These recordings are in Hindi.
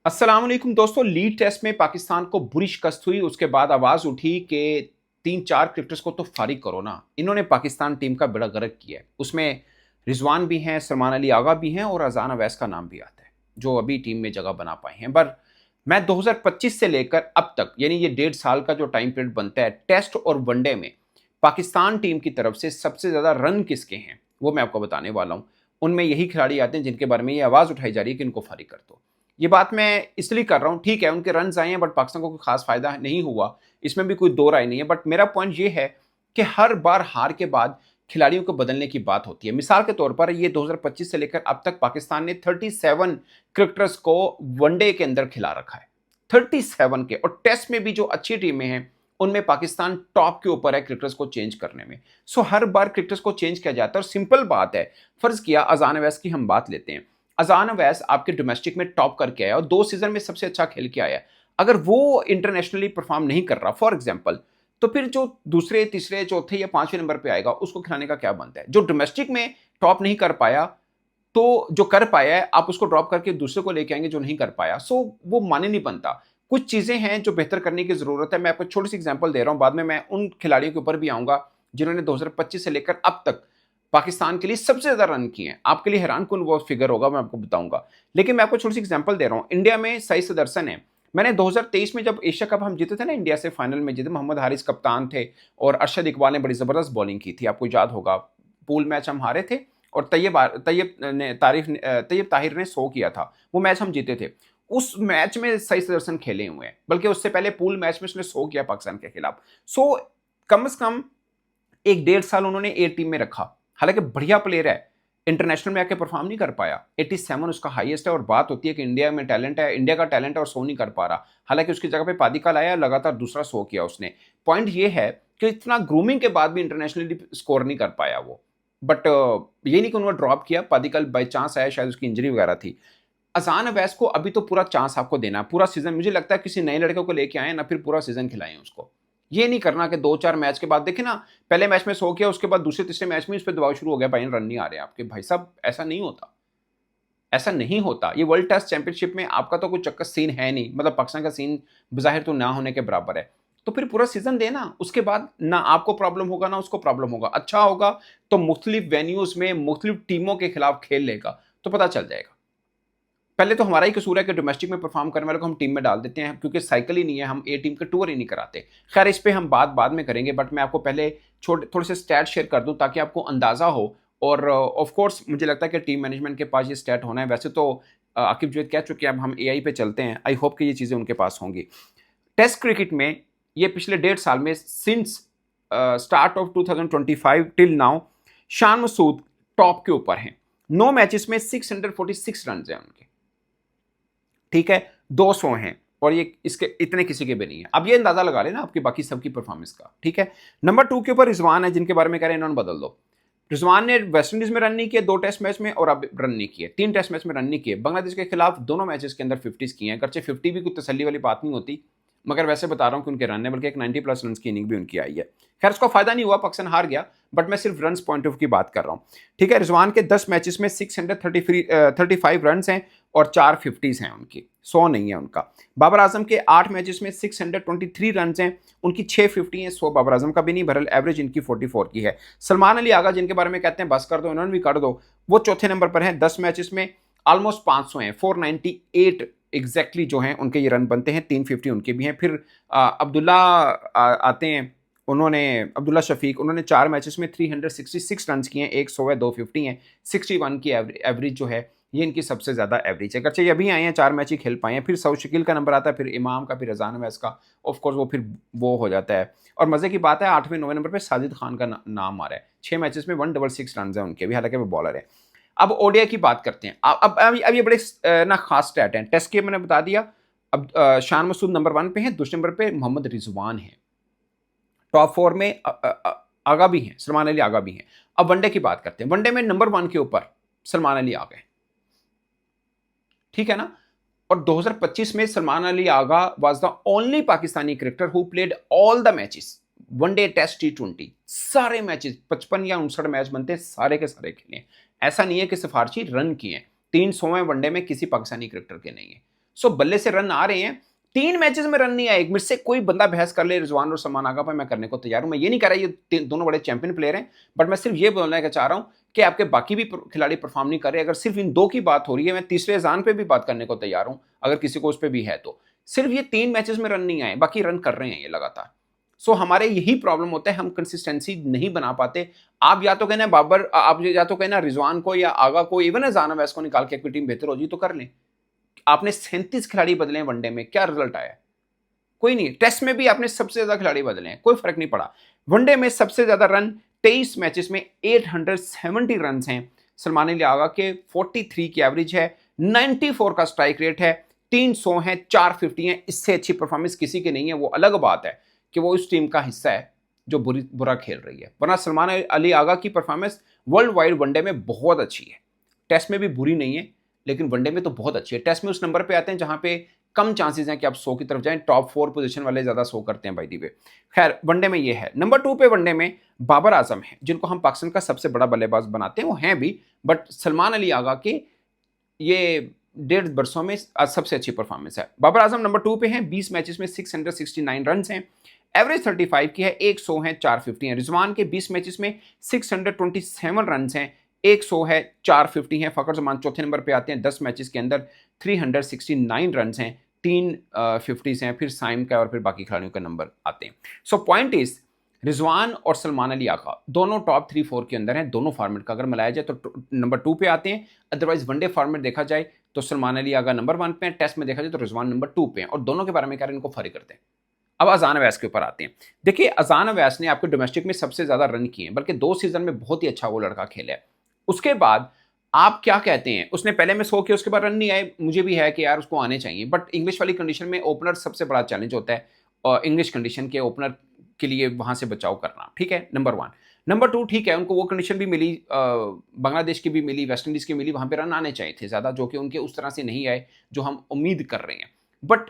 अस्सलाम वालेकुम दोस्तों। लीग टेस्ट में पाकिस्तान को बुरी शिकस्त हुई। उसके बाद आवाज उठी कि तीन चार क्रिकेटर्स को तो फारिग करो ना। इन्होंने पाकिस्तान टीम का बड़ा गर्क किया है। उसमें रिजवान भी हैं, सलमान अली आगा भी हैं और अजान अवैस का नाम भी आता है, जो अभी टीम में जगह बना पाए हैं। पर मैं 2025 से लेकर अब तक, यानी ये 1.5 साल का जो टाइम पीरियड बनता है, टेस्ट और वनडे में पाकिस्तान टीम की तरफ से सबसे ज्यादा रन किसके हैं वो मैं आपको बताने वाला हूं। उनमें यही खिलाड़ी आते हैं जिनके बारे में ये आवाज उठाई जा रही है कि इनको फारिग कर दो। ये बात मैं इसलिए कर रहा हूँ, ठीक है उनके रन आए हैं बट पाकिस्तान को कोई खास फायदा नहीं हुआ, इसमें भी कोई दो राय नहीं है। बट मेरा पॉइंट ये है कि हर बार हार के बाद खिलाड़ियों को बदलने की बात होती है। मिसाल के तौर पर ये 2025 से लेकर अब तक पाकिस्तान ने 37 क्रिकेटर्स को वनडे के अंदर खिला रखा है, 37 के। और टेस्ट में भी जो अच्छी टीमें हैं उनमें पाकिस्तान टॉप के ऊपर है क्रिकेटर्स को चेंज करने में। सो हर बार क्रिकेटर्स को चेंज किया जाता है। और सिंपल बात है, फर्ज किया अजान अवैस की हम बात लेते हैं। अजान अवैस आपके डोमेस्टिक में टॉप करके आया और 2 सीजन में सबसे अच्छा खेल के आया। अगर वो इंटरनेशनली परफॉर्म नहीं कर रहा फॉर एग्जाम्पल, तो फिर जो दूसरे तीसरे चौथे या पांचवें नंबर पे आएगा उसको खिलाने का क्या बनता है। जो डोमेस्टिक में टॉप नहीं कर पाया, तो जो कर पाया है आप उसको ड्रॉप करके दूसरे को लेके आएंगे जो नहीं कर पाया। सो वो माने नहीं बनता। कुछ चीजें हैं जो बेहतर करने की जरूरत है। मैं आपको छोटी सी एग्जांपल दे रहा हूं, बाद में मैं उन खिलाड़ियों के ऊपर भी आऊंगा जिन्होंने 2025 से लेकर अब तक पाकिस्तान के लिए सबसे ज्यादा रन किए हैं। आपके लिए हैरान कुन वो फिगर होगा, मैं आपको बताऊंगा। लेकिन मैं आपको छोटी सी एग्जांपल दे रहा हूं। इंडिया में सई सुदर्शन है। मैंने 2023 में जब एशिया कप हम जीते थे ना, इंडिया से फाइनल में जीते, मोहम्मद हारिस कप्तान थे और अरशद इकबाल ने बड़ी जबरदस्त बॉलिंग की थी, आपको याद होगा। पूल मैच हम हारे थे और तैयब ताहिर ने 100 किया था। वो मैच हम जीते थे। उस मैच में सही सुदर्शन खेले हुए हैं, बल्कि उससे पहले पूल मैच में उसने 100 किया पाकिस्तान के खिलाफ। सो कम से कम 1 1.5 साल उन्होंने ए टीम में रखा। हालांकि बढ़िया प्लेयर है, इंटरनेशनल में आके परफॉर्म नहीं कर पाया। 87 उसका हाईएस्ट है। और बात होती है कि इंडिया में टैलेंट है, इंडिया का टैलेंट है और 100 नहीं कर पा रहा। हालांकि उसकी जगह पे पादिकल आया, लगातार दूसरा 100 किया उसने। पॉइंट ये है कि इतना ग्रूमिंग के बाद भी इंटरनेशनली स्कोर नहीं कर पाया वो। बट ये नहीं कि उन्होंने ड्रॉप किया, पादिकल बाई चांस आया, शायद उसकी इंजरी वगैरह थी। अजान अवैस को अभी तो पूरा चांस आपको देना है, पूरा सीजन। मुझे लगता है किसी नए लड़के को लेके आए ना, फिर पूरा सीजन खिलाएं उसको। ये नहीं करना कि 2 4 मैच के बाद देखे ना, पहले मैच में 100 किया, उसके बाद दूसरे तीसरे मैच में उस पर दबाव शुरू हो गया, भाई रन नहीं आ रहे आपके। भाई साहब ऐसा नहीं होता, ऐसा नहीं होता। ये वर्ल्ड टेस्ट चैंपियनशिप में आपका तो कोई चक्कर सीन है नहीं, मतलब पाकिस्तान का सीन बाहिर तो ना होने के बराबर है। तो फिर पूरा सीजन देना, उसके बाद ना आपको प्रॉब्लम होगा ना उसको प्रॉब्लम होगा। अच्छा होगा तो मुख्तलिफ वेन्यूज में मुख्तलिफ टीमों के खिलाफ खेल लेगा तो पता चल जाएगा। पहले तो हमारा ही कसूर है कि डोमेस्टिक में परफॉर्म करने वाले को हम टीम में डाल देते हैं, क्योंकि साइकिल ही नहीं है, हम ए टीम के टूर ही नहीं कराते। खैर इस पे हम बात बाद में करेंगे, बट मैं आपको पहले छोटे थोड़े से स्टैट शेयर कर दूं ताकि आपको अंदाजा हो। और ऑफ कोर्स मुझे लगता है कि टीम मैनेजमेंट के पास ये स्टैट होना है। वैसे तो आकिब जुवैद कह चुके हैं, अब हम एआई पे चलते हैं। आई होप कि ये चीज़ें उनके पास होंगी। टेस्ट क्रिकेट में ये पिछले 1.5 साल में since start of 2025 till now Shan Masood top के ऊपर हैं। 9 मैचेस में 646 रन हैं उनके, ठीक है, 200 हैं। और ये इसके इतने किसी के भी नहीं है। अब ये अंदाजा लगा लेना आपकी बाकी सबकी परफॉर्मेंस का, ठीक है। नंबर 2 के ऊपर रिजवान है, जिनके बारे में कह रहे हैं इन्होंने बदल दो। रिजवान ने वेस्ट इंडीज में रन नहीं किए 2 टेस्ट मैच में, और अब रन नहीं किए 3 टेस्ट मैच में रन नहीं किए। बांग्लादेश के खिलाफ दोनों मैचेस के अंदर 50 किए हैं। अगरचे 50 भी कोई तसल्ली वाली बात नहीं होती, मगर वैसे बता रहा हूं कि उनके रन है, बल्कि एक 90+ रन की इनिंग भी उनकी आई है। खैर उसका फायदा नहीं हुआ, पाकिस्तान हार गया, बट मैं सिर्फ रन पॉइंट ऑफ की बात कर रहा हूं, ठीक है। रिजवान के 10 मैचेस में 635 रन हैं और 4 50s हैं उनकी, 100 नहीं है उनका। बाबर आजम के 8 मैचेस में 623 रन हैं, उनकी 650 हैं, 100 बाबर आजम का भी नहीं। बहरहाल एवरेज इनकी 44 की है। सलमान अली आगा, जिनके बारे में कहते हैं बस कर दो, इन्होंने भी कर दो, वो चौथे नंबर पर है। 10 मैचेस में ऑलमोस्ट 500 हैं, 498 एग्जैक्टली जो हैं उनके ये रन बनते हैं। 350 उनके भी हैं। फिर अब्दुल्ला आते हैं, उन्होंने अब्दुल्ला शफीक, उन्होंने 4 मैचेस में 366 रन किए हैं, 100 है, 250 हैं। 61 की एवरेज जो है ये इनकी सबसे ज़्यादा एवरेज है। अगरचे ये अभी आए हैं, 4 मैच ही खेल पाए हैं। फिर सऊद शकील का नंबर आता है, फिर इमाम का, फिर अजान अवैस का। ऑफ कोर्स वो फिर वो हो जाता है। और मज़े की बात है 8वें 9वें नंबर पर साजिद खान का नाम आ रहा है। 6 मैचेस में 166 रन है उनके भी, हालांकि वो बॉलर है। अब ओडीआई की बात करते हैं। अब ये बड़े ना खास स्टैट हैं। टेस्ट के मैंने बता दिया। अब शान मसूद नंबर 1 पे हैं, दूसरे नंबर पे मोहम्मद रिजवान है। टॉप 4 में आगा भी हैं, सलमान अली आगा भी हैं। अब वनडे की बात करते हैं। वनडे में नंबर 1 के ऊपर सलमान अली आ गए, ठीक है ना। और 2025 में Salman Ali Agha was the only Pakistani cricketer who played all the matches, one day test T20 सारे मैचेस, 55 या 59 मैच बनते, सारे के सारे खेले हैं। ऐसा नहीं है कि सिफारशी रन किए हैं। 300वें वनडे में किसी पाकिस्तानी क्रिकेटर के नहीं है। सो बल्ले से रन आ रहे हैं, 3 मैचेस में रन नहीं आए। मुझसे से कोई बंदा बहस कर ले रिजवान और सलमान आगा पर, मैं करने को तैयार हूं। मैं ये नहीं कह रहा ये दोनों बड़े चैंपियन प्लेयर हैं, बट मैं सिर्फ ये बोलना है चाह रहा हूं कि आपके बाकी भी खिलाड़ी परफॉर्म नहीं कर रहे। अगर सिर्फ इन 2 की बात हो रही है, मैं तीसरे अजान पे भी बात करने को तैयार हूं, अगर किसी को उस पर भी है तो। सिर्फ ये 3 मैचेस में रन नहीं आए, बाकी रन कर रहे हैं ये लगातार। सो हमारे यही प्रॉब्लम होता है, हम कंसिस्टेंसी नहीं बना पाते। आप या तो कहना बाबर, आप या तो कहना रिजवान को या आगा को, इवन अजान अवैस को निकाल के कोई टीम बेहतर हो जी तो कर लें। आपने 37 खिलाड़ी बदले हैं वनडे में, क्या रिजल्ट आया? कोई नहीं। टेस्ट में भी आपने सबसे ज्यादा खिलाड़ी बदले हैं, कोई फर्क नहीं पड़ा। वनडे में सबसे ज्यादा रन 23 मैचेस में 870 रन हैं सलमान अली आगा के, 43 की एवरेज है, 94 का स्ट्राइक रेट है, 300 है, 450 है। इससे अच्छी परफॉर्मेंस किसी की नहीं है। वो अलग बात है कि वो उस टीम का हिस्सा है जो बुरा खेल रही है, वरना सलमान अली आगा की परफॉर्मेंस वर्ल्ड वाइड वनडे में बहुत अच्छी है। टेस्ट में भी बुरी नहीं है, लेकिन वनडे में तो बहुत अच्छी है। टेस्ट में उस नंबर पे आते हैं जहां पे कम चांसेस हैं कि आप 100 की तरफ जाएं। टॉप 4 पोजीशन वाले ज्यादा 100 करते हैं बाय द वे। खैर, वनडे में ये है। नंबर 2 पे वनडे में बाबर आजम है, जिनको हम पाकिस्तान का सबसे बड़ा बल्लेबाज बनाते हैं, वो हैं भी, बट सलमान अली आगा के ये 1.5 बरसों में सबसे अच्छी परफॉर्मेंस है। बाबर आजम नंबर 2 पे हैं, 20 मैचेस में 669 रन हैं, एवरेज 35 की है, 100 है, 450 है। रिजवान के 20 मैचेस में 627 रन हैं, 100 है, 450 है। फखर जमान चौथे नंबर पे आते हैं, 10 मैचेस के अंदर 369 रन हैं, 3 50 हैं। फिर साइम का और फिर बाकी खिलाड़ियों के नंबर आते हैं। सो पॉइंट इज, रिजवान और सलमान अली आगा दोनों टॉप 3-4 के अंदर हैं, दोनों फॉर्मेट का अगर मिलाया जाए तो नंबर 2 पे आते हैं। अदरवाइज वनडे फॉर्मेट देखा जाए तो सलमान अली आगा नंबर 1 पे हैं, टेस्ट में देखा जाए तो रिजवान नंबर 2 पे हैं, और दोनों के बारे में कह रहे हैं इनको फरी करते हैं। अब अजान अवैस के ऊपर आते हैं। देखिए, अजान अवैस ने आपके डोमेस्टिक में सबसे ज्यादा रन किए हैं, बल्कि 2 सीजन में बहुत ही अच्छा वो लड़का खेला है। उसके बाद आप क्या कहते हैं, उसने पहले में 100 किया, उसके बाद रन नहीं आए। मुझे भी है कि यार उसको आने चाहिए, बट इंग्लिश वाली कंडीशन में ओपनर सबसे बड़ा चैलेंज होता है, और इंग्लिश कंडीशन के ओपनर के लिए वहां से बचाव करना, ठीक है, नंबर 1। नंबर 2, ठीक है, उनको वो कंडीशन भी मिली, बांग्लादेश की भी मिली, वेस्ट इंडीज की मिली, वहां पे रन आने चाहिए थे ज्यादा, जो कि उनके उस तरह से नहीं आए जो हम उम्मीद कर रहे हैं। बट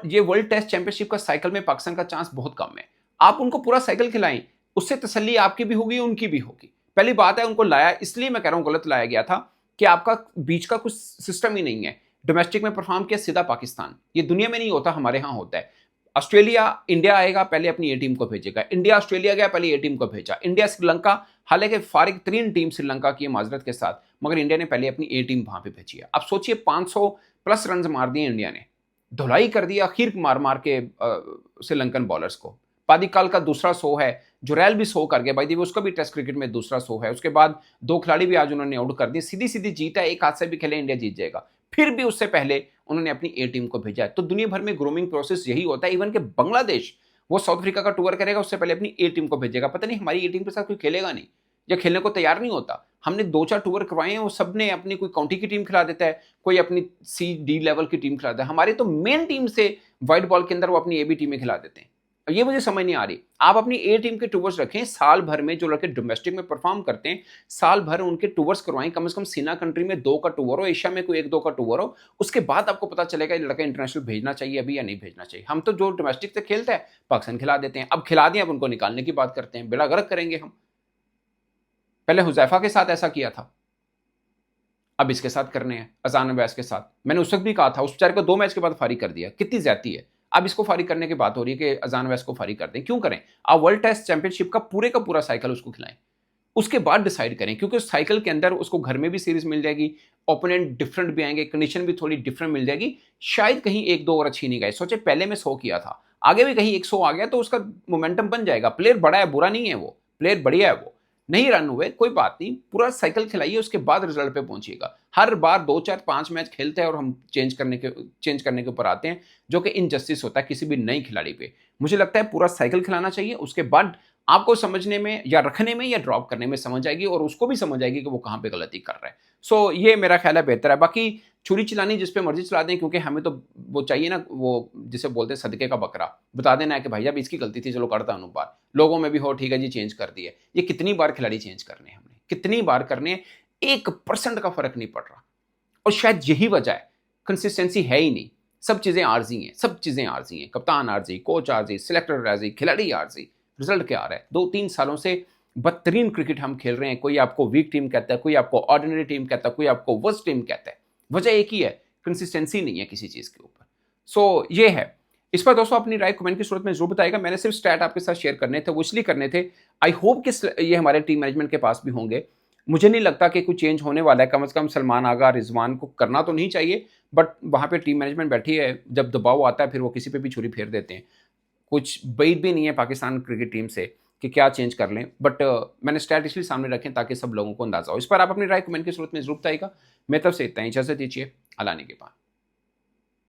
ये वर्ल्ड टेस्ट चैंपियनशिप का साइकिल में पाकिस्तान का चांस बहुत कम है। आप उनको पूरा साइकिल खिलाएं, उससे तसल्ली आपकी भी होगी, उनकी भी होगी। पहली बात है, उनको लाया, इसलिए मैं कह रहा हूं गलत लाया गया था कि आपका बीच का कुछ सिस्टम ही नहीं है। डोमेस्टिक में परफॉर्म किया, सीधा पाकिस्तान। ये दुनिया में नहीं होता, हमारे यहां होता है। ऑस्ट्रेलिया इंडिया आएगा, पहले अपनी ए टीम को भेजेगा। इंडिया ऑस्ट्रेलिया गया, पहले ए टीम को भेजा। इंडिया श्रीलंका, हालांकि फारिग तरीन टीम श्रीलंका की माजरत के साथ, मगर इंडिया ने पहले अपनी ए टीम वहां पे भेजी है। अब सोचिए, 500 प्लस रन मार दिए इंडिया ने, धुलाई कर दिया खीर मार मार के श्रीलंकन बॉलर्स को। पादिक्काल का दूसरा 100 है, जुरैल भी 100 कर गया भाई, उसका भी टेस्ट क्रिकेट में दूसरा 100 है। उसके बाद 2 खिलाड़ी भी आज उन्होंने आउट कर दिए, सीधी सीधी जीत है। एक हाथ से भी खेले इंडिया जीत जाएगा। फिर भी उससे पहले उन्होंने अपनी ए टीम को भेजा है। तो दुनिया भर में ग्रूमिंग प्रोसेस यही होता है। इवन के बांग्लादेश, वो साउथ अफ्रीका का टूर करेगा, उससे पहले अपनी ए टीम को भेजेगा। पता नहीं हमारी ए टीम के साथ कोई खेलेगा नहीं, या खेलने को तैयार नहीं होता। हमने 2-4 टूर करवाए हैं, वो सब ने अपनी कोई काउंटी की टीम खिला देता है, कोई अपनी C-D लेवल की टीम खिलाता है। हमारे तो मेन टीम से व्हाइट बॉल के अंदर वो अपनी ए बी टीमें खिला देते हैं। ये मुझे समझ नहीं आ रही। आप अपनी ए टीम के टूवर्स रखें, साल भर में जो लड़के डोमेस्टिक में परफॉर्म करते हैं, साल भर उनके टूवर्स करवाएं। कम से कम सीना कंट्री में 2 का टूर हो, एशिया में कोई 1-2 का टूर हो। उसके बाद आपको पता चलेगा ये लड़का इंटरनेशनल भेजना चाहिए अभी या नहीं भेजना चाहिए। हम तो जो डोमेस्टिक से खेलते हैं पाकिस्तान खिला देते हैं। अब खिला दिया, अब उनको निकालने की बात करते हैं, बेड़ा गर्क करेंगे हम। पहले हुजैफा के साथ ऐसा किया था, अब इसके साथ करने हैं, अजान अवैस के साथ। मैंने उस वक्त भी कहा था, उस बेचारे को 2 मैच के बाद फारिग कर दिया, कितनी ज्यादती है। अब इसको फारिग करने की बात हो रही है कि अजान अवैस को फारिग कर दें। क्यों करें? आप वर्ल्ड टेस्ट चैंपियनशिप का पूरा साइकिल उसको खिलाएं, उसके बाद डिसाइड करें, क्योंकि उस साइकिल के अंदर उसको घर में भी सीरीज मिल जाएगी, ओपोनेंट डिफरेंट भी आएंगे, कंडीशन भी थोड़ी डिफरेंट मिल जाएगी। शायद कहीं 1-2 ओवर अच्छी नहीं गए। सोचे पहले में 100 किया था, आगे भी कहीं 100 आ गया तो उसका मोमेंटम बन जाएगा। प्लेयर बड़ा है, बुरा नहीं है, वो प्लेयर बढ़िया है। वो नहीं रन हुए, कोई बात नहीं, पूरा साइकिल खिलाइए, उसके बाद रिजल्ट पे पहुंचिएगा। हर बार 2-4-5 मैच खेलते हैं और हम चेंज करने के ऊपर आते हैं, जो कि इनजस्टिस होता है किसी भी नई खिलाड़ी पे। मुझे लगता है पूरा साइकिल खिलाना चाहिए, उसके बाद आपको समझने में या रखने में या ड्रॉप करने में समझ आएगी, और उसको भी समझ आएगी कि वो कहां पे गलती कर रहा है। सो ये मेरा ख्याल है बेहतर है। बाकी छुरी चलानी जिस पे मर्जी चला दें, क्योंकि हमें तो वो चाहिए ना, वो जिसे बोलते हैं सदके का बकरा, बता देना है कि भाई अब इसकी गलती थी, चलो करता हूं बार। लोगों में भी हो, ठीक है जी चेंज कर दिए। ये कितनी बार खिलाड़ी चेंज करने हैं हमने, कितनी बार करने, 1% का फर्क नहीं पड़ रहा। और शायद यही वजह है, कंसिस्टेंसी है ही नहीं। सब चीजें आर्जी हैं, सब चीजें आर्जी हैं। कप्तान आर्जी, कोच आर्जी, सिलेक्टर आर्जी, खिलाड़ी आर्जी। रिजल्ट क्या आ रहा है? 2-3 सालों से बदतरीन क्रिकेट हम खेल रहे हैं। कोई आपको वीक टीम कहता है, कोई आपको ऑर्डिनरी टीम कहता है, कोई आपको वर्स्ट टीम कहता है। वजह एक ही है, कंसिस्टेंसी नहीं है किसी चीज़ के ऊपर। सो ये है। इस पर दोस्तों अपनी राय कमेंट की सूरत में ज़रूर बताइएगा। मैंने सिर्फ स्टैट आपके साथ शेयर करने थे, वो इसलिए करने थे। आई होप कि ये हमारे टीम मैनेजमेंट के पास भी होंगे। मुझे नहीं लगता कि कुछ चेंज होने वाला है, कम से कम सलमान आगा, रिजवान को करना तो नहीं चाहिए, बट वहाँ पे टीम मैनेजमेंट बैठी है, जब दबाव आता है फिर वो किसी पे भी छुरी फेर देते हैं। कुछ उम्मीद भी नहीं है पाकिस्तान क्रिकेट टीम से कि क्या चेंज कर लें, बट मैंने स्टैट इसलिए सामने रखें ताकि सब लोगों को अंदाजा हो। इस पर आप अपनी राय कमेंट की सूरत में जरूर बताइएगा। मेरी तरफ से इतना ही, इजाजत दीजिए। अल्लाह ने के बाद।